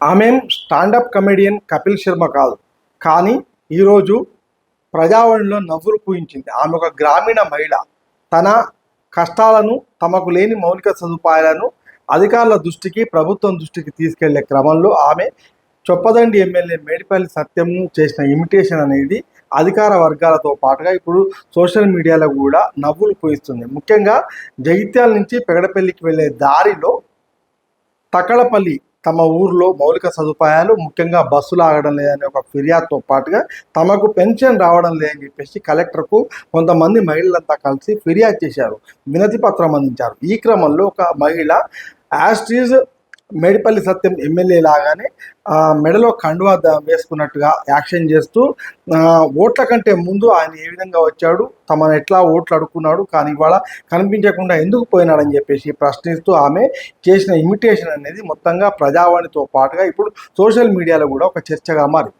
ఆమె stand up comedian Kapil Sharma కాదు, కానీ ఈరోజు ప్రజావాణిలో నవ్వులు పూయించింది. ఆమె ఒక గ్రామీణ మహిళ. తన కష్టాలను, తమకు లేని మౌలిక సదుపాయాలను అధికారుల దృష్టికి, ప్రభుత్వం దృష్టికి తీసుకెళ్లే క్రమంలో ఆమె చొప్పదండి ఎమ్మెల్యే మేడిపల్లి సత్యంను చేసిన ఇమిటేషన్ అనేది అధికార వర్గాలతో పాటుగా ఇప్పుడు సోషల్ మీడియాలో కూడా నవ్వులు పూయిస్తుంది. ముఖ్యంగా జగిత్యాల నుంచి పెగడపల్లికి వెళ్ళే దారిలో తక్కలపల్లి తమ ఊర్లో మౌలిక సదుపాయాలు, ముఖ్యంగా బస్సులు ఆగడం లేదని ఒక ఫిర్యాదుతో పాటుగా తమకు పెన్షన్ రావడం లేదని చెప్పేసి కలెక్టర్కు కొంతమంది మహిళలంతా కలిసి ఫిర్యాదు చేశారు, వినతి పత్రం అందించారు. ఈ క్రమంలో ఒక మహిళ యాస్ట్రీజ్ మేడిపల్లి సత్యం ఎమ్మెల్యే లాగానే మెడలో కండువా వేసుకున్నట్టుగా యాక్షన్ చేస్తూ ఓట్ల కంటే ముందు ఆయన ఏ విధంగా వచ్చాడు, తమను ఎట్లా ఓట్లు అడుక్కున్నాడు, కానీ ఇవాళ కనిపించకుండా ఎందుకు పోయినాడని చెప్పేసి ప్రశ్నిస్తూ ఆమె చేసిన ఇమిటేషన్ అనేది మొత్తంగా ప్రజావాణితో పాటుగా ఇప్పుడు సోషల్ మీడియాలో కూడా ఒక చర్చగా మారింది.